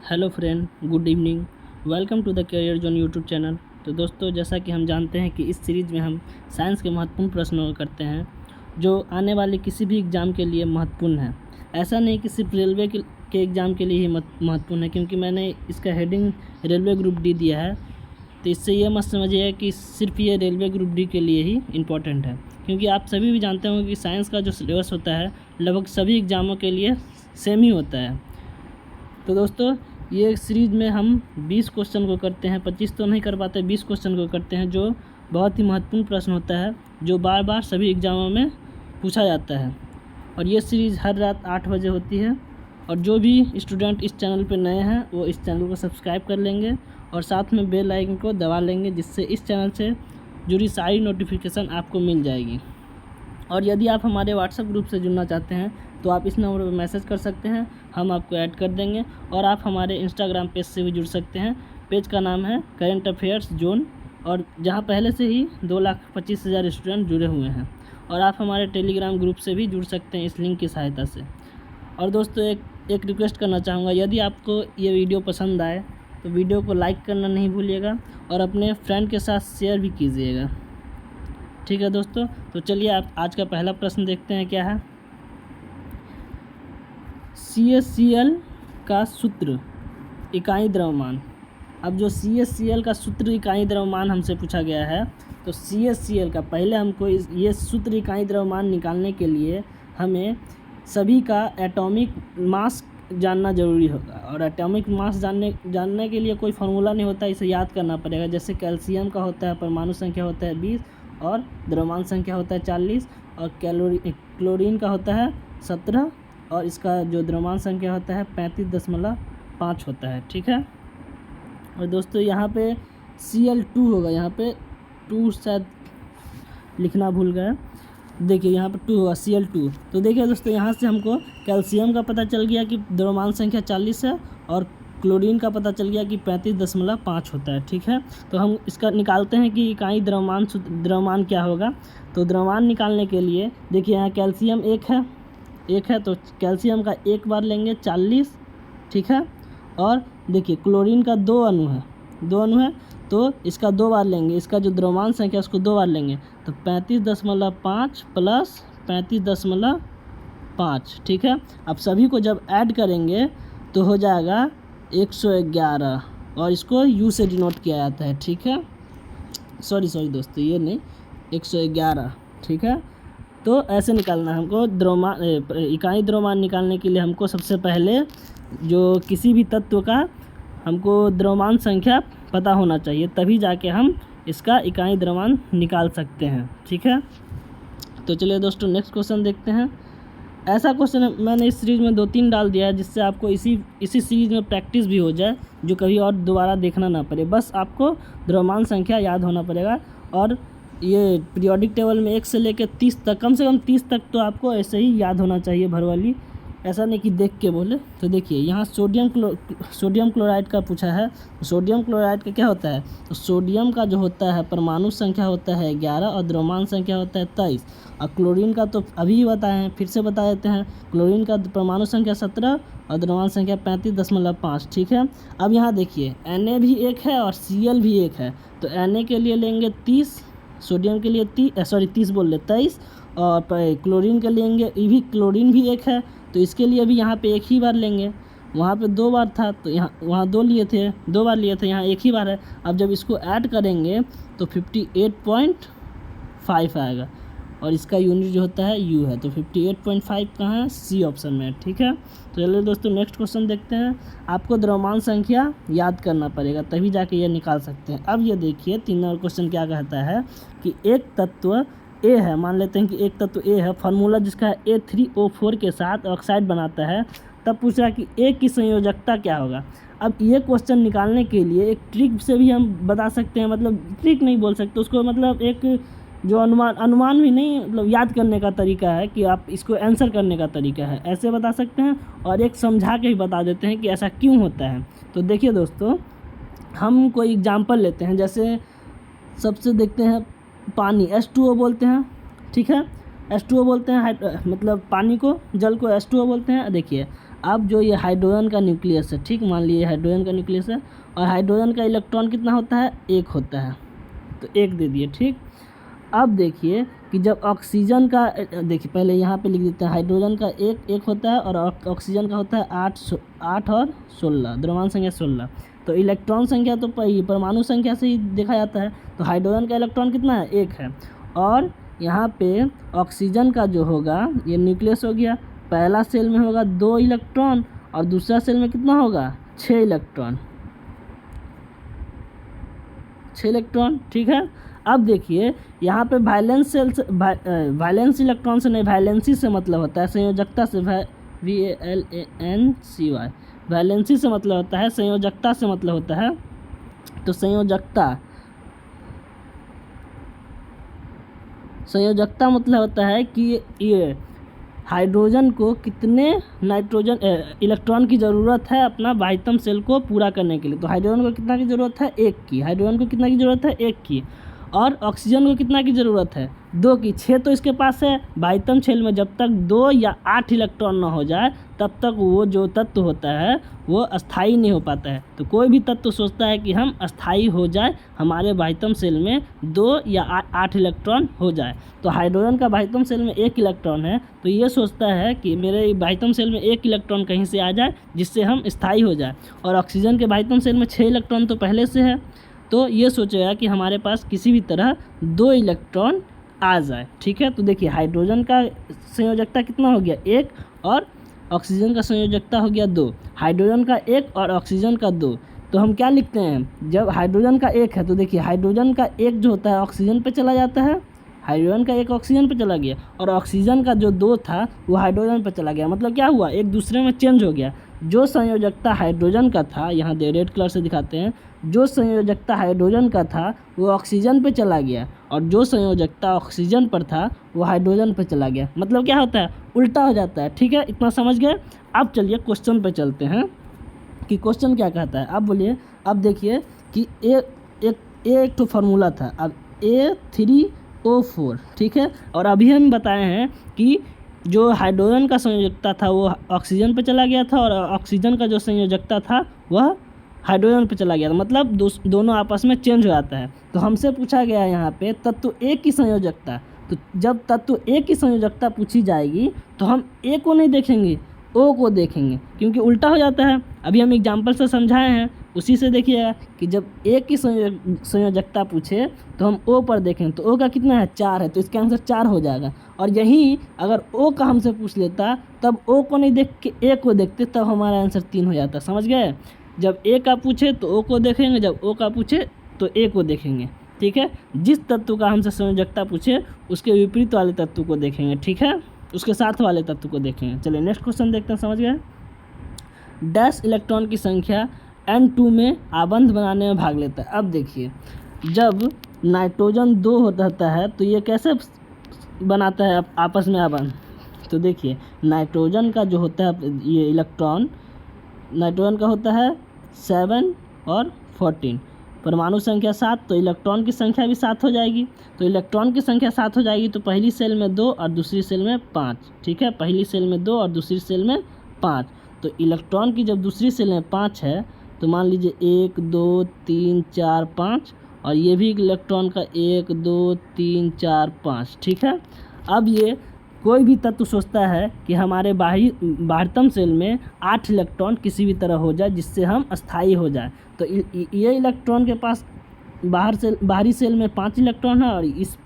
Hello friend, good evening. Welcome to the career zone YouTube channel. तो दोस्तों, जैसा कि हम जानते हैं कि इस सीरीज़ में हम साइंस के महत्वपूर्ण प्रश्नों करते हैं जो आने वाले किसी भी एग्ज़ाम के लिए महत्वपूर्ण है। ऐसा नहीं कि सिर्फ रेलवे के एग्ज़ाम के लिए ही महत्वपूर्ण है, क्योंकि मैंने इसका हेडिंग रेलवे ग्रुप डी दिया है। तो इससे ये मत समझिए कि सिर्फ ये रेलवे ग्रुप डी के लिए ही इम्पोर्टेंट है, क्योंकि आप सभी भी जानते होंगे कि साइंस का जो सिलेबस होता है लगभग सभी एग्ज़ामों के लिए सेम ही होता है। तो दोस्तों, ये सीरीज़ में हम 20 क्वेश्चन को करते हैं, 25 तो नहीं कर पाते, 20 क्वेश्चन को करते हैं, जो बहुत ही महत्वपूर्ण प्रश्न होता है जो बार बार सभी एग्ज़ामों में पूछा जाता है। और ये सीरीज़ हर रात 8 बजे होती है। और जो भी स्टूडेंट इस चैनल पर नए हैं वो इस चैनल को सब्सक्राइब कर लेंगे और साथ में बेल आइकन को दबा लेंगे, जिससे इस चैनल से जुड़ी सारी नोटिफिकेशन आपको मिल जाएगी। और यदि आप हमारे व्हाट्सएप ग्रुप से जुड़ना चाहते हैं तो आप इस नंबर पर मैसेज कर सकते हैं, हम आपको ऐड कर देंगे। और आप हमारे इंस्टाग्राम पेज से भी जुड़ सकते हैं। पेज का नाम है करंट अफेयर्स जोन, और जहां पहले से ही 2,25,000 स्टूडेंट जुड़े हुए हैं। और आप हमारे टेलीग्राम ग्रुप से भी जुड़ सकते हैं इस लिंक की सहायता से। और दोस्तों, एक रिक्वेस्ट करना चाहूँगा, यदि आपको ये वीडियो पसंद आए तो वीडियो को लाइक करना नहीं भूलिएगा और अपने फ्रेंड के साथ शेयर भी कीजिएगा। ठीक है दोस्तों, तो चलिए आप आज का पहला प्रश्न देखते हैं क्या है। CaCl का सूत्र इकाई द्रव्यमान। अब जो CaCl का सूत्र इकाई द्रव्यमान हमसे पूछा गया है, तो CaCl का पहले हमको ये सूत्र इकाई द्रव्यमान निकालने के लिए हमें सभी का एटॉमिक मास जानना ज़रूरी होगा। और एटॉमिक मास जानने के लिए कोई फार्मूला नहीं होता, इसे याद करना पड़ेगा। जैसे कैल्शियम का होता है परमाणु संख्या होता है 20 और द्रव्यमान संख्या होता है 40, और क्लोरीन का होता है 17 और इसका जो द्रव्यमान संख्या होता है 35.5 होता है। ठीक है। और दोस्तों, यहाँ पे Cl2 होगा, यहाँ पे 2 शायद लिखना भूल गए। देखिए यहाँ पर 2 होगा, Cl2। तो देखिए दोस्तों, यहाँ से हमको कैल्शियम का पता चल गया कि द्रव्यमान संख्या 40 है, और क्लोरीन का पता चल गया कि 35.5 होता है। ठीक है। तो हम इसका निकालते हैं कि इकाई द्रव्यमान क्या होगा। तो द्रव्यमान निकालने के लिए देखिए, यहाँ कैल्शियम एक है तो कैल्शियम का एक बार लेंगे 40। ठीक है। और देखिए क्लोरीन का 2 अणु है तो इसका 2 बार लेंगे, इसका जो द्रव्यमान संख्या उसको 2 बार लेंगे, तो 35.5 प्लस 35.5। ठीक है। अब सभी को जब ऐड करेंगे तो हो जाएगा 111, और इसको U से डिनोट किया जाता है। ठीक है। सॉरी दोस्तों, ये नहीं, 111। ठीक है। तो ऐसे निकालना है हमको इकाई द्रव्यमान निकालने के लिए हमको सबसे पहले जो किसी भी तत्व का हमको द्रव्यमान संख्या पता होना चाहिए, तभी जाके हम इसका इकाई द्रव्यमान निकाल सकते हैं। ठीक है। तो चलिए दोस्तों, नेक्स्ट क्वेश्चन देखते हैं। ऐसा क्वेश्चन मैंने इस सीरीज़ में 2-3 डाल दिया है, जिससे आपको इसी सीरीज़ में प्रैक्टिस भी हो जाए, जो कभी और दोबारा देखना ना पड़े। बस आपको द्रव्यमान संख्या याद होना पड़ेगा। और ये पीरियोडिक टेबल में 1 से लेकर 30 तक, कम से कम 30 तक तो आपको ऐसे ही याद होना चाहिए भरवाली, ऐसा नहीं कि देख के बोले। तो देखिए यहाँ सोडियम क्लोराइड का पूछा है। सोडियम क्लोराइड का क्या होता है, तो सोडियम का जो होता है परमाणु संख्या होता है 11 और द्रव्यमान संख्या होता है 23। और क्लोरीन का तो अभी बताए हैं, फिर से बता देते हैं। क्लोरीन का परमाणु संख्या 17 और द्रव्यमान संख्या 35.5। ठीक है। अब यहाँ देखिए Na भी एक है और Cl भी एक है, तो Na के लिए लेंगे 30, सोडियम के लिए 30 बोल ले 23, और क्लोरीन के लेंगे, ये भी क्लोरीन भी एक है, तो इसके लिए भी यहाँ पे एक ही बार लेंगे। वहाँ पे 2 बार था तो वहाँ 2 बार लिए थे, यहाँ एक ही बार है। अब जब इसको ऐड करेंगे तो 58.5 आएगा, और इसका यूनिट जो होता है U है, तो 58.5 कहाँ है, C ऑप्शन में है। ठीक है। तो चलिए दोस्तों, नेक्स्ट क्वेश्चन देखते हैं। आपको द्रव्यमान संख्या याद करना पड़ेगा, तभी जाके ये निकाल सकते हैं। अब ये देखिए 3 नंबर क्वेश्चन क्या कहता है कि एक तत्व A है, मान लेते हैं कि एक तत्व A है, फार्मूला जिसका है A3O4 के साथ ऑक्साइड बनाता है। तब पूछ रहा है कि A की संयोजकता क्या होगा। अब ये क्वेश्चन निकालने के लिए एक ट्रिक से भी हम बता सकते हैं, मतलब ट्रिक नहीं बोल सकते उसको, मतलब एक जो अनुमान भी नहीं, मतलब याद करने का तरीका है कि आप इसको आंसर करने का तरीका है, ऐसे बता सकते हैं। और एक समझा के भी बता देते हैं कि ऐसा क्यों होता है। तो देखिए दोस्तों, हम कोई एग्जाम्पल लेते हैं, जैसे सबसे देखते हैं पानी, H2O बोलते हैं। ठीक है। H2O बोलते हैं, मतलब पानी को, जल को H2O बोलते हैं। देखिए अब जो ये हाइड्रोजन का न्यूक्लियस है, ठीक, मान लीजिए हाइड्रोजन का न्यूक्लियस है और हाइड्रोजन का इलेक्ट्रॉन कितना होता है, एक होता है, तो एक दे दिए, ठीक। अब देखिए कि जब ऑक्सीजन का, देखिए पहले यहाँ पे लिख देते हैं, हाइड्रोजन का एक होता है और ऑक्सीजन का होता है 8 और 16, द्रव्यमान संख्या 16। तो इलेक्ट्रॉन संख्या तो परमाणु संख्या से ही देखा जाता है, तो हाइड्रोजन का इलेक्ट्रॉन कितना है, एक है। और यहाँ पे ऑक्सीजन का जो होगा, ये न्यूक्लियस हो गया, पहला सेल में होगा 2 इलेक्ट्रॉन और दूसरा सेल में कितना होगा, 6 इलेक्ट्रॉन, 6 इलेक्ट्रॉन, ठीक है। अब देखिए यहाँ पे वैलेंस सेल से, वैलेंस इलेक्ट्रॉन से नहीं, वैलेंसी से मतलब होता है संयोजकता से, VALENCY, वैलेंसी से मतलब होता है, संयोजकता से मतलब होता है। तो संयोजकता मतलब होता है कि ये हाइड्रोजन को कितने नाइट्रोजन इलेक्ट्रॉन की ज़रूरत है अपना बाह्यतम सेल को पूरा करने के लिए। तो हाइड्रोजन को कितना की ज़रूरत है, एक की। हाइड्रोजन को कितना की ज़रूरत है, एक की। और ऑक्सीजन को कितना की ज़रूरत है, 2 की। 6 तो इसके पास है। बाह्यतम सेल में जब तक 2 या 8 इलेक्ट्रॉन ना हो जाए तब तक वो जो तत्व होता है वो अस्थाई नहीं हो पाता है। तो कोई भी तत्व सोचता है कि हम अस्थाई हो जाए, हमारे बाह्यतम सेल में 2 या 8 इलेक्ट्रॉन हो जाए। तो हाइड्रोजन का बाह्यतम सेल में 1 इलेक्ट्रॉन है, तो ये सोचता है कि मेरे बाह्यतम सेल में 1 इलेक्ट्रॉन कहीं से आ जाए जिससे हम स्थायी हो जाए। और ऑक्सीजन के बाह्यतम सेल में 6 इलेक्ट्रॉन तो पहले से है, तो ये सोचेगा कि हमारे पास किसी भी तरह 2 इलेक्ट्रॉन आ जाए, ठीक है। तो देखिए हाइड्रोजन का संयोजकता कितना हो गया, 1, और ऑक्सीजन का संयोजकता हो गया 2। हाइड्रोजन का 1 और ऑक्सीजन का 2। तो हम क्या लिखते हैं, जब हाइड्रोजन का 1 है तो देखिए हाइड्रोजन का 1 जो होता है ऑक्सीजन पे चला जाता है, हाइड्रोजन का 1 ऑक्सीजन पे चला गया, और ऑक्सीजन का जो 2 था वो हाइड्रोजन पे चला गया। मतलब क्या हुआ, एक दूसरे में चेंज हो गया। जो संयोजकता हाइड्रोजन का था, यहाँ रेड कलर से दिखाते हैं, जो संयोजकता हाइड्रोजन का था वो ऑक्सीजन पे चला गया, और जो संयोजकता ऑक्सीजन पर था वो हाइड्रोजन पे चला गया। मतलब क्या होता है, उल्टा हो जाता है, ठीक है। इतना समझ गए। अब चलिए क्वेश्चन पे चलते हैं कि क्वेश्चन क्या कहता है। अब बोलिए, अब देखिए कि एक तो फार्मूला था, अब A3O4, ठीक है। और अभी हम बताए हैं कि जो हाइड्रोजन का संयोजकता था वो ऑक्सीजन पे चला गया था, और ऑक्सीजन का जो संयोजकता था वह हाइड्रोजन पे चला गया था। मतलब दोनों आपस में चेंज हो जाता है। तो हमसे पूछा गया है यहाँ पे तत्व A की संयोजकता। तो जब तत्व A की संयोजकता पूछी जाएगी तो हम A को नहीं देखेंगे, O को देखेंगे, क्योंकि उल्टा हो जाता है। अभी हम एग्जाम्पल से समझाए हैं, उसी से देखिएगा कि जब A की संयोजकता पूछे तो हम O पर देखें, तो O का कितना है, 4 है, तो इसका आंसर 4 हो जाएगा। और यहीं अगर O का हमसे पूछ लेता तब O को नहीं देख के A को देखते, तब हमारा आंसर 3 हो जाता। समझ गए। जब A का पूछे तो O को देखेंगे, जब O का पूछे तो A को देखेंगे, ठीक है। जिस तत्व का हमसे संयोजकता पूछे उसके विपरीत वाले तत्व को देखेंगे, ठीक है, उसके साथ वाले तत्व को देखेंगे। चलिए नेक्स्ट क्वेश्चन देखते हैं। समझ गए। डैश इलेक्ट्रॉन की संख्या N2 में आबंध बनाने में भाग लेता है। अब देखिए, जब नाइट्रोजन 2 होता है तो ये कैसे बनाता है आपस में आबंध। तो देखिए नाइट्रोजन का जो होता है ये इलेक्ट्रॉन, नाइट्रोजन का होता है 7 और 14, परमाणु संख्या 7, तो इलेक्ट्रॉन की संख्या भी 7 हो जाएगी। तो इलेक्ट्रॉन की संख्या 7 हो जाएगी तो पहली सेल में 2 और दूसरी सेल में 5, ठीक है। पहली सेल में 2 और दूसरी सेल में 5। तो इलेक्ट्रॉन की जब दूसरी सेल में 5 है तो मान लीजिए 1 2 3 4 5, और ये भी इलेक्ट्रॉन का 1 2 3 4 5, ठीक है। अब ये कोई भी तत्व सोचता है कि हमारे बाह्यतम सेल में 8 इलेक्ट्रॉन किसी भी तरह हो जाए जिससे हम अस्थायी हो जाए। तो ये इलेक्ट्रॉन के पास बाहरी सेल में 5 इलेक्ट्रॉन है, और इस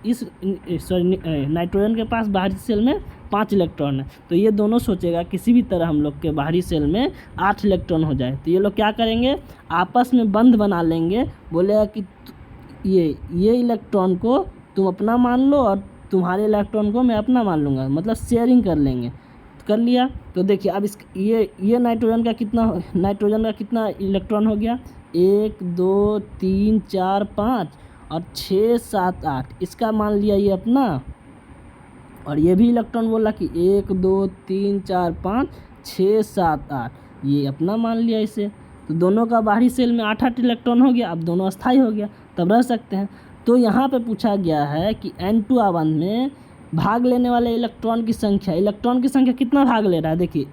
नाइट्रोजन के पास बाहरी सेल में 5 इलेक्ट्रॉन है। तो ये दोनों सोचेगा किसी भी तरह हम लोग के बाहरी सेल में 8 इलेक्ट्रॉन हो जाए। तो ये लोग क्या करेंगे, आपस में बंध बना लेंगे, बोलेगा कि ये इलेक्ट्रॉन को तुम अपना मान लो और तुम्हारे इलेक्ट्रॉन को मैं अपना मान लूँगा, मतलब शेयरिंग कर लेंगे। कर लिया। तो देखिए अब ये नाइट्रोजन का कितना इलेक्ट्रॉन हो गया, 1 2 3 4 5 और 6 7 8, इसका मान लिया ये अपना, और ये भी इलेक्ट्रॉन बोला कि 1 2 3 4 5 6 7 8, ये अपना मान लिया इसे। तो दोनों का बाहरी सेल में 8 इलेक्ट्रॉन हो गया। अब दोनों अस्थाई हो गया, तब रह सकते हैं। तो यहाँ पे पूछा गया है कि N2 आबंध में भाग लेने वाले इलेक्ट्रॉन की संख्या कितना भाग ले रहा है। देखिए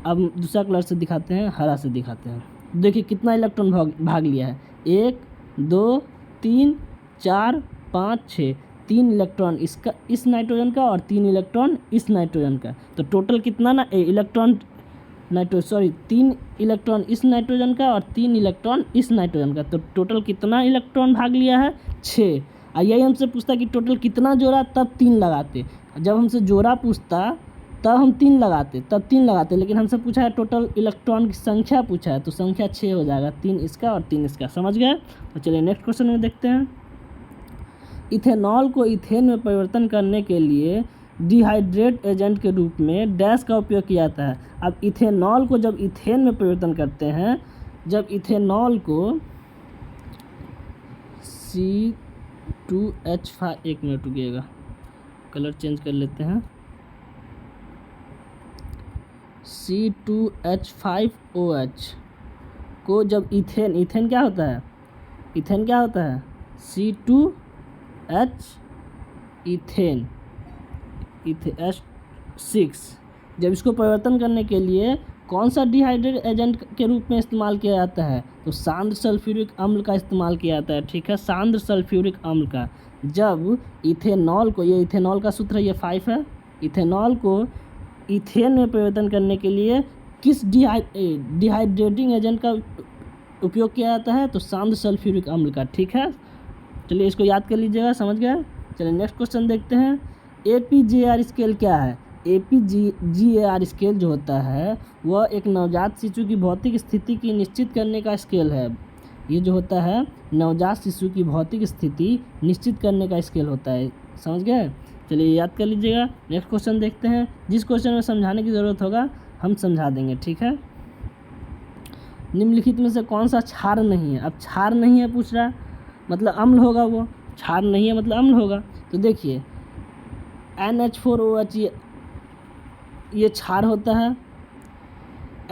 अब दूसरा कलर से दिखाते हैं, हरा से दिखाते हैं। देखिए कितना इलेक्ट्रॉन भाग लिया है, 1 2 3 4 5 6, 3 इलेक्ट्रॉन इसका इस नाइट्रोजन का और 3 इलेक्ट्रॉन इस नाइट्रोजन का। तो टोटल कितना ना इलेक्ट्रॉन 3 इलेक्ट्रॉन इस नाइट्रोजन का और 3 इलेक्ट्रॉन इस नाइट्रोजन का। तो टोटल कितना इलेक्ट्रॉन भाग लिया है, 6। और यही हमसे पूछता कि टोटल कितना जोड़ा, तब 3 लगाते। जब हमसे जोड़ा पूछता तब हम 3 लगाते, लेकिन हमसे पूछा है टोटल इलेक्ट्रॉन की संख्या पूछा है, तो संख्या 6 हो जाएगा, 3 इसका और 3 इसका। समझ गए? तो चलिए नेक्स्ट क्वेश्चन में देखते हैं। इथेनॉल को इथेन में परिवर्तन करने के लिए डिहाइड्रेट एजेंट के रूप में डैश का उपयोग किया जाता है। अब इथेनॉल को जब इथेन में परिवर्तन करते हैं, जब इथेनॉल को C2H5, 1 मिनट रुकिएगा, कलर चेंज कर लेते हैं। C2H5OH को जब इथेन क्या होता है, C2H इथेन H6, जब इसको परिवर्तन करने के लिए कौन सा डिहाइड्रेट एजेंट के रूप में इस्तेमाल किया जाता है, तो सांद्र सल्फ्यूरिक अम्ल का इस्तेमाल किया जाता है। ठीक है, सांद्र सल्फ्यूरिक अम्ल का। जब इथेनॉल को, ये इथेनॉल का सूत्र है, ये 5 है, इथेनॉल को इथेन में परिवर्तन करने के लिए किस डिहाइड्रेटिंग एजेंट का उपयोग किया जाता है, तो सांद्र सल्फ्यूरिक अम्ल का। ठीक है, चलिए इसको याद कर लीजिएगा, समझ गए? चलिए नेक्स्ट क्वेश्चन देखते हैं। APGAR स्केल क्या है? APGAR स्केल जो होता है वह एक नवजात शिशु की भौतिक स्थिति की निश्चित करने का स्केल है। ये जो होता है नवजात शिशु की भौतिक स्थिति निश्चित करने का स्केल होता है। समझ गए? चलिए याद कर लीजिएगा। नेक्स्ट क्वेश्चन देखते हैं। जिस क्वेश्चन में समझाने की ज़रूरत होगा हम समझा देंगे। ठीक है, निम्नलिखित में से कौन सा क्षार नहीं है? अब क्षार नहीं है पूछ रहा है, मतलब अम्ल होगा, वो क्षार नहीं है मतलब अम्ल होगा। तो देखिए NH4OH ये क्षार होता है,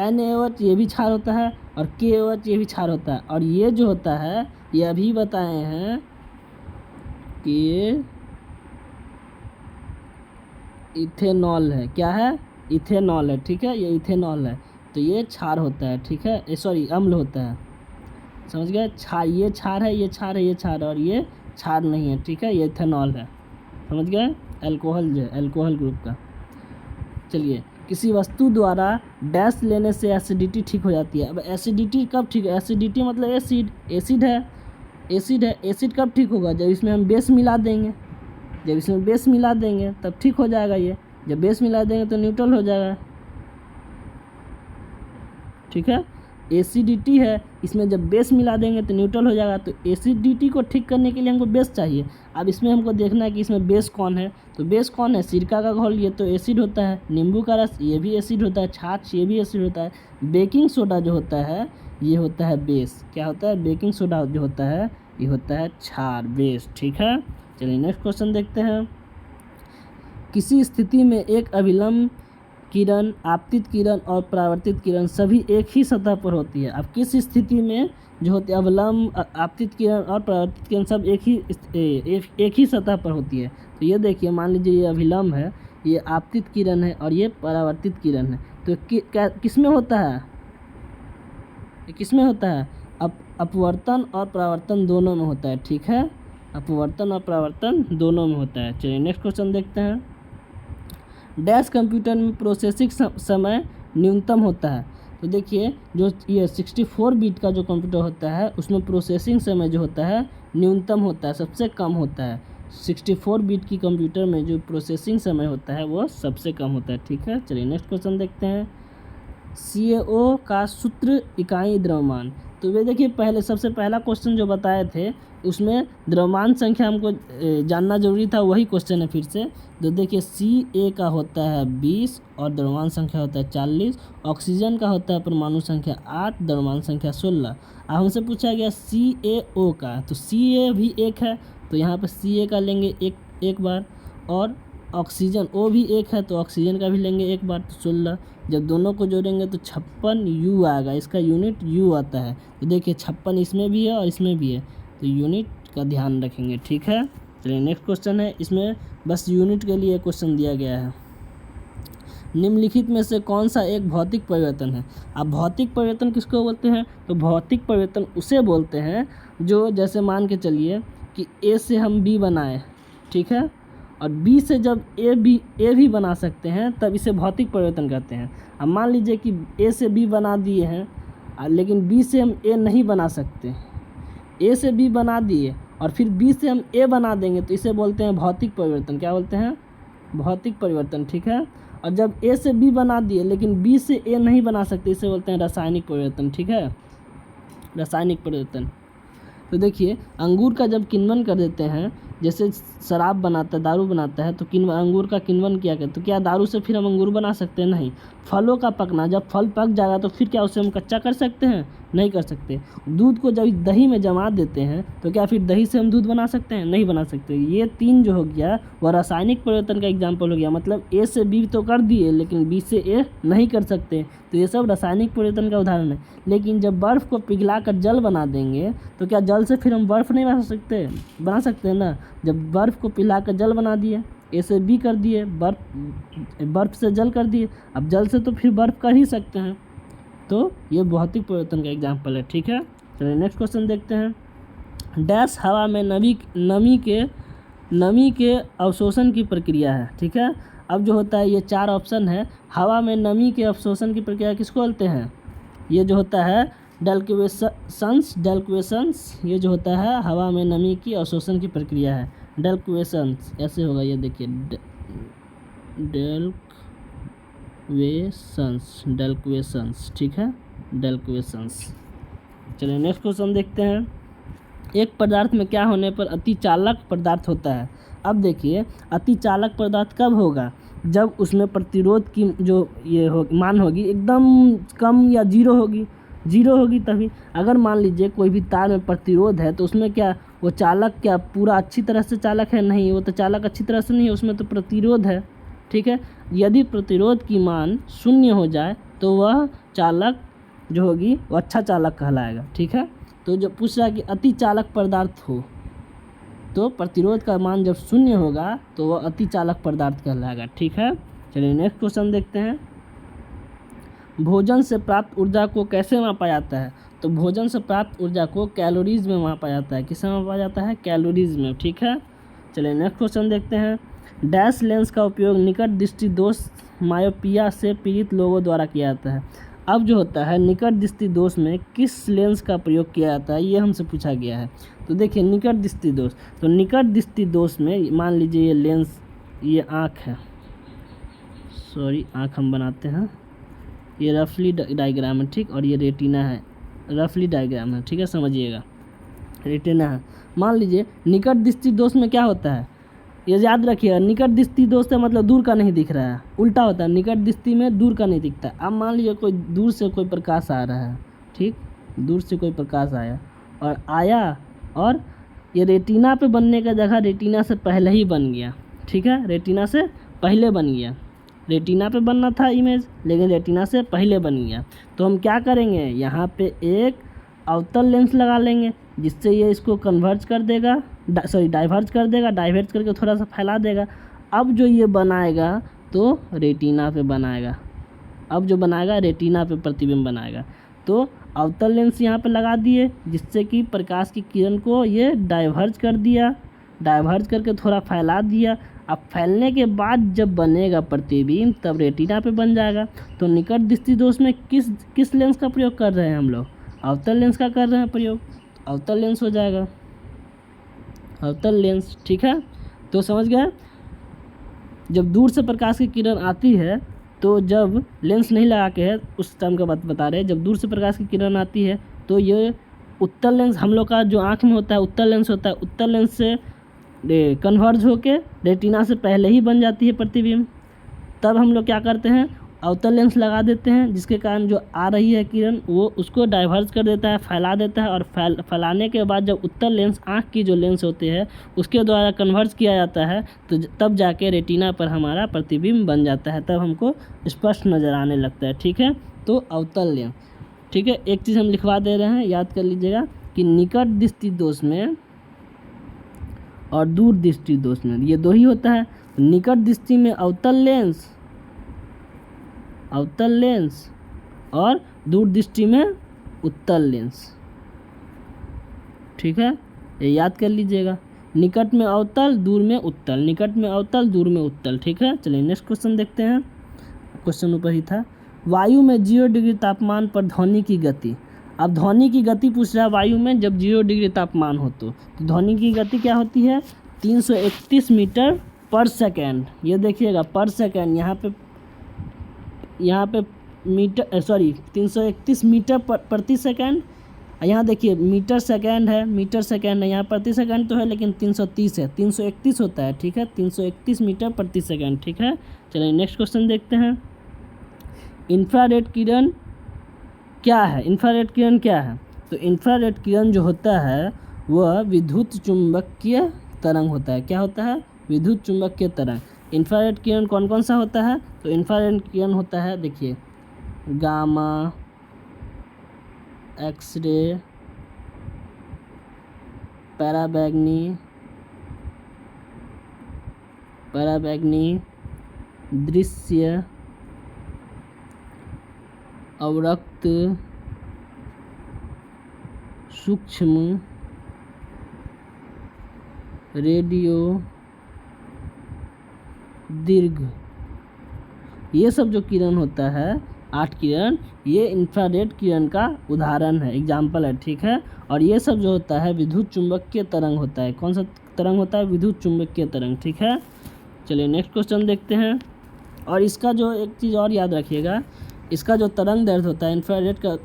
NaOH ये भी क्षार होता है, और KOH ये भी क्षार होता है। और ये जो होता है ये अभी बताए हैं कि ये इथेनॉल है। क्या है? इथेनॉल है। ठीक है, ये इथेनॉल है, तो ये क्षार होता है। ठीक है, सॉरी अम्ल होता है। समझ गए? क्षार, ये क्षार है, ये क्षार है, ये क्षार, और ये क्षार नहीं है। ठीक है, ये इथेनॉल है। समझ गए? अल्कोहल जो है, अल्कोहल ग्रुप का। चलिए, किसी वस्तु द्वारा डैश लेने से एसिडिटी ठीक हो जाती है। अब एसिडिटी कब ठीक है? एसिडिटी मतलब एसिड है। एसिड कब ठीक होगा? जब इसमें हम बेस मिला देंगे। तब ठीक हो जाएगा ये। जब बेस मिला देंगे तो न्यूट्रल हो जाएगा। ठीक है, एसिडिटी है, इसमें जब बेस मिला देंगे तो न्यूट्रल हो जाएगा। तो एसिडिटी को ठीक करने के लिए हमको बेस चाहिए। अब इसमें हमको देखना है कि इसमें बेस कौन है। तो बेस कौन है? सिरका का घोल, ये तो एसिड होता है। नींबू का रस, ये भी एसिड होता है। छाछ, ये भी एसिड होता है। बेकिंग सोडा जो होता है ये होता है बेस। क्या होता है? बेकिंग सोडा जो होता है ये होता है क्षार, बेस। ठीक है, चलिए नेक्स्ट क्वेश्चन देखते हैं। किसी स्थिति में एक अभिलंब किरण, आपतित किरण और परावर्तित किरण सभी एक ही सतह पर होती है। अब किस स्थिति में जो होती है अवलंब, आपतित किरण और परावर्तित किरण सब एक ही सतह पर होती है? तो ये देखिए, मान लीजिए ये अभिलंब है, ये आपतित किरण है और ये परावर्तित किरण है। तो किस में होता है? किसमें होता है? अपवर्तन और परावर्तन दोनों में होता है। ठीक है, अपवर्तन और परावर्तन दोनों में होता है। चलिए नेक्स्ट क्वेश्चन देखते हैं। डैश कंप्यूटर में प्रोसेसिंग समय न्यूनतम होता है। तो देखिए, जो ये 64 बिट का जो कंप्यूटर होता है उसमें प्रोसेसिंग समय जो होता है न्यूनतम होता है, सबसे कम होता है। 64 बिट की कंप्यूटर में जो प्रोसेसिंग समय होता है वो सबसे कम होता है। ठीक है, चलिए नेक्स्ट क्वेश्चन देखते हैं। CaO का सूत्र, इकाई, द्रव्यमान। तो वे देखिए, सबसे पहला क्वेश्चन जो बताए थे उसमें द्रव्यमान संख्या हमको जानना जरूरी था, वही क्वेश्चन है फिर से। तो देखिए, Ca का होता है 20 और द्रव्यमान संख्या होता है 40। ऑक्सीजन का होता है परमाणु संख्या 8, द्रव्यमान संख्या 16। अब हमसे पूछा गया CaO का, तो Ca भी 1 है, तो यहाँ पर Ca का लेंगे एक बार, और ऑक्सीजन O भी 1 है, तो ऑक्सीजन का भी लेंगे एक बार, तो 16। जब दोनों को जोड़ेंगे तो 56 U आएगा, इसका यूनिट U आता है। तो देखिए 56 इसमें भी है और इसमें भी है, तो यूनिट का ध्यान रखेंगे। ठीक है, चलिए नेक्स्ट क्वेश्चन है, इसमें बस यूनिट के लिए क्वेश्चन दिया गया है। निम्नलिखित में से कौन सा एक भौतिक परिवर्तन है। अब भौतिक परिवर्तन किसको बोलते हैं, तो भौतिक परिवर्तन उसे बोलते हैं जो, जैसे मान के चलिए कि ए से हम बी बनाए, ठीक है, और बी से जब ए भी बना सकते हैं तब इसे भौतिक परिवर्तन कहते हैं। अब मान लीजिए कि ए से बी बना दिए हैं लेकिन बी से हम ए नहीं बना सकते, ए से बी बना दिए और फिर बी से हम ए बना देंगे तो इसे बोलते हैं भौतिक परिवर्तन। क्या बोलते हैं, भौतिक परिवर्तन, ठीक है। और जब ए से बी बना दिए लेकिन बी से ए नहीं बना सकते, इसे बोलते हैं रासायनिक परिवर्तन, ठीक है, रासायनिक परिवर्तन। तो देखिए अंगूर का जब किण्वन कर देते हैं, जैसे शराब बनाता है, दारू बनाता है, तो अंगूर का किण्वन किया गया, तो क्या दारू से फिर हम अंगूर बना सकते हैं, नहीं। फलों का पकना, जब फल पक जाएगा तो फिर क्या उसे हम कच्चा कर सकते हैं, नहीं कर सकते। दूध को जब दही में जमा देते हैं तो क्या फिर दही से हम दूध बना सकते हैं, नहीं बना सकते। ये तीन जो हो गया वह रासायनिक परिवर्तन का एग्जाम्पल हो गया, मतलब ए से बी तो कर दिए लेकिन बी से ए नहीं कर सकते, तो ये सब रासायनिक परिवर्तन का उदाहरण है। लेकिन जब बर्फ़ को पिघला कर जल बना देंगे तो क्या जल से फिर हम बर्फ़ नहीं बना सकते हैं ना। जब बर्फ़ को पिघला कर जल बना दिए, ए से बी कर दिए, बर्फ़ से जल कर दिए, अब जल से तो फिर बर्फ़ कर ही सकते हैं, तो ये भौतिक परिवर्तन का एग्जाम्पल है, ठीक है। चलिए नेक्स्ट क्वेश्चन देखते हैं। डैश हवा में नमी के अवशोषण की प्रक्रिया है, ठीक है। अब जो होता है ये चार ऑप्शन है, हवा में नमी के अवशोषण की प्रक्रिया किसको बोलते हैं, ये जो होता है डेल्क्वेशंस, ये जो होता है हवा में नमी की अवशोषण की प्रक्रिया है, डेल्क्वेशंस ऐसे होगा, ये देखिए डेल्क्वेशंस, ठीक है, डेल्क्वेशंस। चलिए नेक्स्ट क्वेश्चन देखते हैं। एक पदार्थ में क्या होने पर अतिचालक पदार्थ होता है। अब देखिए अतिचालक पदार्थ कब होगा, जब उसमें प्रतिरोध की जो मान होगी एकदम कम या जीरो होगी तभी। अगर मान लीजिए कोई भी तार में प्रतिरोध है तो उसमें क्या वो चालक क्या पूरा अच्छी तरह से चालक है, नहीं, वो तो चालक अच्छी तरह से नहीं है, उसमें तो प्रतिरोध है, ठीक है। यदि प्रतिरोध की मान शून्य हो जाए तो वह चालक जो होगी वो अच्छा चालक कहलाएगा, ठीक है। तो जब पूछ रहा है कि अति चालक पदार्थ हो तो प्रतिरोध का मान जब शून्य होगा तो वह अति चालक पदार्थ कहलाएगा, ठीक है। चलिए नेक्स्ट क्वेश्चन देखते हैं। भोजन से प्राप्त ऊर्जा को कैसे मापा जाता है, तो भोजन से प्राप्त ऊर्जा को कैलोरीज में मापा जाता है, किसमें मापा जाता है, कैलोरीज में, ठीक है। चलिए नेक्स्ट क्वेश्चन देखते हैं। डैश लेंस का उपयोग निकट दृष्टि दोष मायोपिया से पीड़ित लोगों द्वारा किया जाता है। अब जो होता है निकट दृष्टि दोष में किस लेंस का प्रयोग किया जाता है, ये हमसे पूछा गया है। तो देखिए निकट दृष्टि दोष, तो निकट दृष्टि दोष में मान लीजिए ये लेंस, ये आँख है, सॉरी आँख हम बनाते हैं, ये रफली डायग्राम है, ठीक, और ये रेटिना है, रफली डायग्राम है, ठीक है, समझिएगा, रेटिना है। मान लीजिए निकट दृष्टि दोष में क्या होता है, ये याद रखिएगा, निकट दृष्टि दोष से मतलब दूर का नहीं दिख रहा है, उल्टा होता है, निकट दृष्टि में दूर का नहीं दिखता। अब मान लीजिए कोई दूर से कोई प्रकाश आ रहा है, ठीक, दूर से कोई प्रकाश आया और ये रेटिना पे बनने का जगह रेटिना से पहले ही बन गया, ठीक है, रेटिना से पहले बन गया, रेटिना पे बनना था इमेज लेकिन रेटिना से पहले बन गया। तो हम क्या करेंगे, यहाँ पे एक अवतल लेंस लगा लेंगे जिससे ये इसको डाइवर्ज कर देगा, डाइवर्ज करके थोड़ा सा फैला देगा। अब जो ये बनाएगा तो रेटिना पे बनाएगा, अब जो बनाएगा रेटिना पे प्रतिबिंब बनाएगा। तो अवतल लेंस यहाँ पे लगा दिए जिससे कि प्रकाश की किरण को ये डाइवर्ज कर दिया, डाइवर्ज करके थोड़ा फैला दिया। अब फैलने के बाद जब बनेगा प्रतिबिंब तब रेटिना पे बन जाएगा। तो निकट दृष्टि दोष में किस लेंस का प्रयोग कर रहे हैं हम लोग, अवतल लेंस का कर रहे हैं प्रयोग, अवतल लेंस हो जाएगा, अवतल लेंस, ठीक है। तो समझ गए, जब दूर से प्रकाश की किरण आती है तो जब लेंस नहीं लगा के है उस टाइम का बात बता रहे हैं, जब दूर से प्रकाश की किरण आती है तो ये उत्तल लेंस हम लोग का जो आँख में होता है उत्तल लेंस होता है, उत्तल लेंस से कन्वर्ज होके रेटिना से पहले ही बन जाती है प्रतिबिंब। तब हम लोग क्या करते हैं, अवतल लेंस लगा देते हैं जिसके कारण जो आ रही है किरण वो उसको डाइवर्ज कर देता है, फैला देता है, और फैलाने के बाद जब उत्तल लेंस आँख की जो लेंस होते हैं उसके द्वारा कन्वर्ज किया जाता है तो तब जाके रेटिना पर हमारा प्रतिबिंब बन जाता है, तब हमको स्पष्ट नज़र आने लगता है, ठीक है। तो अवतल लेंस, ठीक है। एक चीज़ हम लिखवा दे रहे हैं, याद कर लीजिएगा कि निकट दृष्टि दोष में और दूर दृष्टि दोष में ये दो ही होता है। निकट दृष्टि में अवतल लेंस अवतल लेंस और दूरदृष्टि में उत्तल लेंस। ठीक है, ये याद कर लीजिएगा। निकट में अवतल, दूर में उत्तल, निकट में अवतल, दूर में उत्तल। ठीक है, चलिए नेक्स्ट क्वेश्चन देखते हैं। क्वेश्चन ऊपर ही था। वायु में 0 डिग्री तापमान पर ध्वनि की गति। अब ध्वनि की गति पूछ रहा है वायु में जब 0 डिग्री तापमान हो तो ध्वनि की गति क्या होती है? 331 मीटर पर सेकेंड। ये देखिएगा पर सेकेंड, यहाँ पे मीटर 331 मीटर प्रति सेकेंड। यहाँ देखिए मीटर सेकेंड है, मीटर सेकेंड है, यहाँ प्रति सेकेंड तो है लेकिन 330 है, 331 होता है। ठीक है, 331 मीटर प्रति सेकेंड। ठीक है, चलिए नेक्स्ट क्वेश्चन देखते हैं। इंफ्रारेड किरण क्या है? इंफ्रारेड किरण क्या है? तो इंफ्रारेड किरण जो होता है वह विद्युत चुंबकीय तरंग होता है। क्या होता है? विद्युत चुंबकीय तरंग। इंफ्रारेड किरण कौन कौन सा होता है? तो इंफ्रारेड किरण होता है, देखिए, गामा, एक्सरे, पराबैंगनी, दृश्य, अवरक्त, सूक्ष्म, रेडियो, दीर्घ। ये सब जो किरण होता है 8 किरण, ये इंफ्रारेड किरण का उदाहरण है, एग्जाम्पल है। ठीक है, और ये सब जो होता है विद्युत चुंबकीय तरंग होता है। कौन सा तरंग होता है? विद्युत चुंबकीय तरंग। ठीक है, चलिए नेक्स्ट क्वेश्चन देखते हैं। और इसका जो एक चीज़ और याद रखिएगा, इसका जो तरंग दैर्ध्य होता है इंफ्रारेड का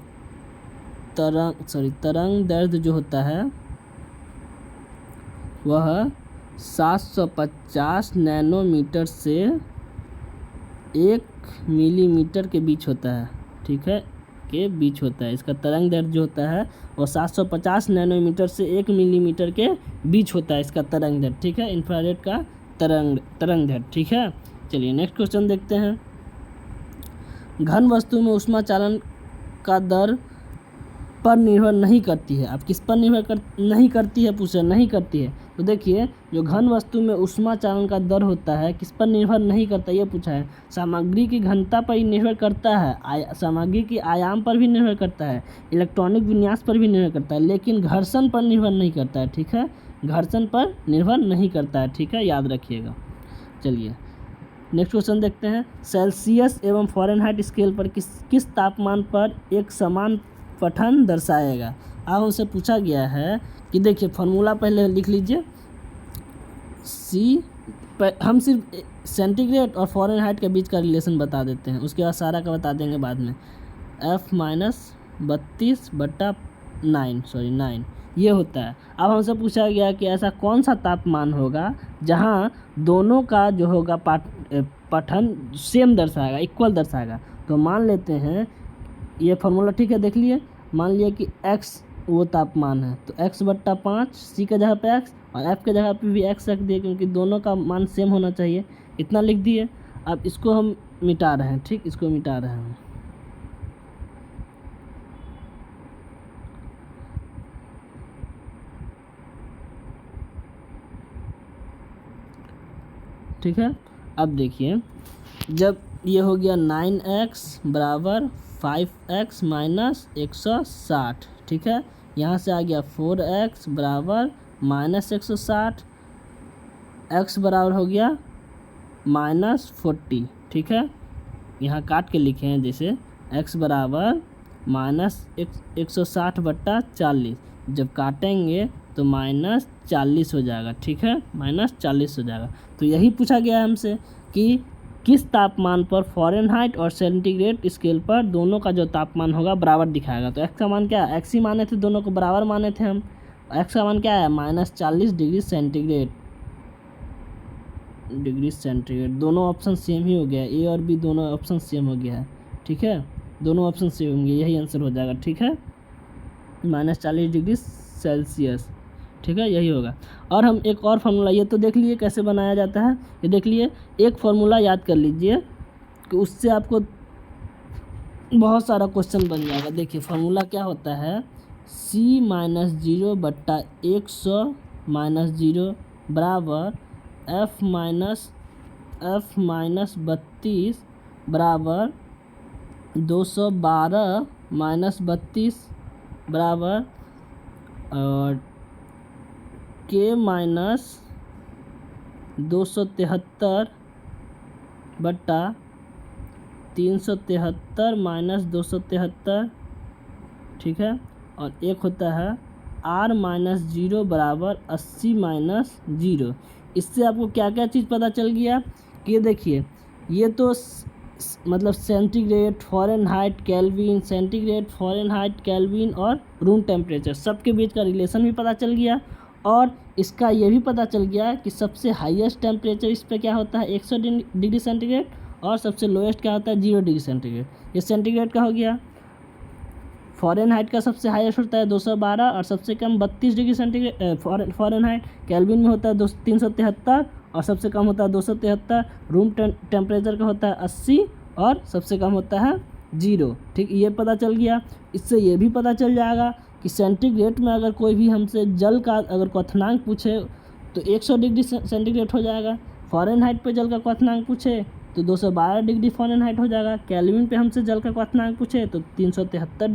तरंग दैर्ध्य जो होता है वह 750 नैनोमीटर से 1 मिलीमीटर के बीच होता है। ठीक है, के बीच होता है। इसका तरंग दैर्ध्य जो होता है वो 750 नैनोमीटर से 1 मिलीमीटर के बीच होता है, इसका तरंग दैर्ध्य। ठीक है, इंफ्रारेड का तरंग दैर्ध्य। ठीक है, चलिए नेक्स्ट क्वेश्चन देखते हैं। घन वस्तु में ऊष्मा चालन का दर पर निर्भर नहीं करती है। अब किस पर नहीं करती है? पूछे नहीं करती है। तो देखिए, जो घन वस्तु में ऊष्मा चालन का दर होता है किस पर निर्भर नहीं करता, ये पूछा है। सामग्री की घनता पर ही निर्भर करता है, सामग्री की आयाम पर भी निर्भर करता है, इलेक्ट्रॉनिक विन्यास पर भी निर्भर करता है, लेकिन घर्षण पर निर्भर नहीं करता है। ठीक है, घर्षण पर निर्भर नहीं करता है। ठीक है, याद रखिएगा। चलिए नेक्स्ट क्वेश्चन देखते हैं। सेल्सियस एवं फ़ारेनहाइट स्केल पर किस तापमान पर एक समान पठन दर्शाएगा? अब हमसे पूछा गया है कि देखिए फार्मूला पहले लिख लीजिए। हम सिर्फ सेंटीग्रेड और फ़ारेनहाइट के बीच का रिलेशन बता देते हैं, उसके बाद सारा का बता देंगे बाद में। F-32/9 ये होता है। अब हमसे पूछा गया कि ऐसा कौन सा तापमान होगा जहाँ दोनों का जो होगा पठन सेम दर्शाएगा, इक्वल दर्शाएगा। तो मान लेते हैं ये फार्मूला, ठीक है, देख लिए। मान लिया कि x वो तापमान है, तो x/5 c के जगह पे x और f के जगह पे भी x रख दिए, क्योंकि दोनों का मान सेम होना चाहिए। इतना लिख दिए। अब इसको हम मिटा रहे हैं। ठीक, इसको मिटा रहे हैं। ठीक है, अब देखिए, जब ये हो गया 9x बराबर 5x माइनस 160। ठीक है, यहाँ से आ गया 4x बराबर माइनस 160, x बराबर हो गया -40। ठीक है, यहाँ काट के लिखे हैं, जैसे x बराबर -160/40। जब काटेंगे तो -40 हो जाएगा। ठीक है, -40 हो जाएगा। तो यही पूछा गया है हमसे कि किस तापमान पर फ़ारेनहाइट और सेंटीग्रेड स्केल पर दोनों का जो तापमान होगा बराबर दिखाएगा। तो x का मान क्या है? x ही माने थे, दोनों को बराबर माने थे हम। x का मान क्या है? -40 डिग्री सेंटीग्रेड। दोनों ऑप्शन सेम ही हो गया, ए और बी दोनों ऑप्शन सेम हो गया है। ठीक है, दोनों ऑप्शन सेम होंगे, यही आंसर हो जाएगा। ठीक है, -40 डिग्री सेल्सियस। ठीक है, यही होगा। और हम एक और फार्मूला, ये तो देख लिए कैसे बनाया जाता है, ये देख लिए। एक फार्मूला याद कर लीजिए कि उससे आपको बहुत सारा क्वेश्चन बन जाएगा। देखिए फार्मूला क्या होता है, C-0/100-0 बराबर F-32 बराबर 212 माइनस 32 बराबर के माइनस 273 बट्टा 373 माइनस 273, ठीक है। और एक होता है आर माइनस 0 बराबर 80 माइनस 0। इससे आपको क्या क्या चीज़ पता चल गया कि ये देखिए, ये तो मतलब centigrade, Fahrenheit, kelvin, centigrade, Fahrenheit, kelvin और रूम टेम्परेचर सबके बीच का रिलेशन भी पता चल गया। और इसका ये भी पता चल गया कि सबसे हाईएस्ट टेम्परेचर इस पर क्या होता है 100 डिग्री सेंटीग्रेड, और सबसे लोएस्ट क्या होता है 0 डिग्री सेंटीग्रेड। ये सेंटीग्रेड का हो गया। फ़ारेनहाइट का सबसे हाईएस्ट होता है 212 और सबसे कम 32 डिग्री सेंटीग्रेड फ़ारेनहाइट। केल्विन में होता है 373 और सबसे कम होता है 273। रूम टेम्परेचर का होता है 80 और सबसे कम होता है 0, ठीक। ये पता चल गया। इससे ये भी पता चल जाएगा कि सेंटीग्रेड में अगर कोई भी हमसे जल का अगर क्वथनांक पूछे तो 100 डिग्री सेंटीग्रेड हो जाएगा। फ़ारेनहाइट पे जल का क्वथनांक पूछे तो 212 डिग्री फ़ारेनहाइट हो जाएगा। केल्विन पे हमसे जल का क्वथनांक पूछे तो 373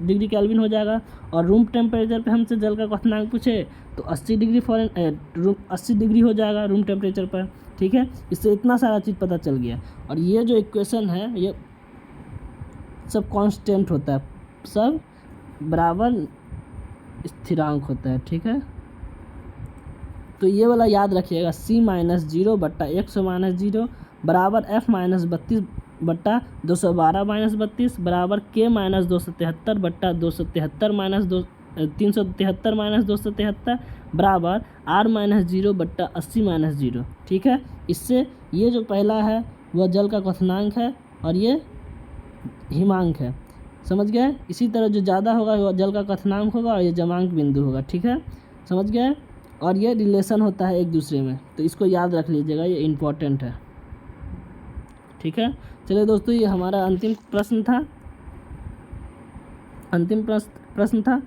डिग्री केल्विन हो जाएगा। और रूम टेम्परेचर पे हमसे जल का क्वथनांक पूछे तो 80 डिग्री हो जाएगा रूम टेम्परेचर पर, ठीक है। इससे इतना सारा चीज़ पता चल गया। और ये जो इक्वेशन है ये सब कांस्टेंट होता है, सब बराबर स्थिरांक होता है, ठीक है। तो ये वाला याद रखिएगा, C माइनस 0 बट्टा 100 माइनस 0 बराबर F माइनस 32 बट्टा 212 माइनस 32 बराबर K माइनस 273 बट्टा 273 माइनस 373 माइनस 273 बराबर R माइनस 0 बट्टा 80 माइनस 0, ठीक है। इससे ये जो पहला है वह जल का क्वथनांक है और ये हिमांक है, समझ गए। इसी तरह जो ज़्यादा होगा वह जल का क्वथनांक होगा और ये जमांक बिंदु होगा, ठीक है, समझ गए। और ये रिलेशन होता है एक दूसरे में, तो इसको याद रख लीजिएगा, ये इम्पोर्टेंट है, ठीक है। चलिए दोस्तों, ये हमारा अंतिम प्रश्न था।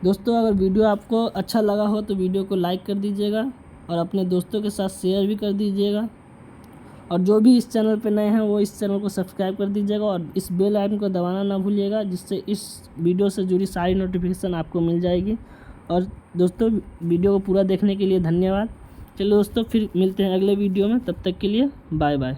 दोस्तों अगर वीडियो आपको अच्छा लगा हो तो वीडियो को लाइक कर दीजिएगा और अपने दोस्तों के साथ शेयर भी कर दीजिएगा। और जो भी इस चैनल पे नए हैं वो इस चैनल को सब्सक्राइब कर दीजिएगा और इस बेल आइकन को दबाना ना भूलिएगा, जिससे इस वीडियो से जुड़ी सारी नोटिफिकेशन आपको मिल जाएगी। और दोस्तों वीडियो को पूरा देखने के लिए धन्यवाद। चलो दोस्तों, फिर मिलते हैं अगले वीडियो में, तब तक के लिए बाय बाय।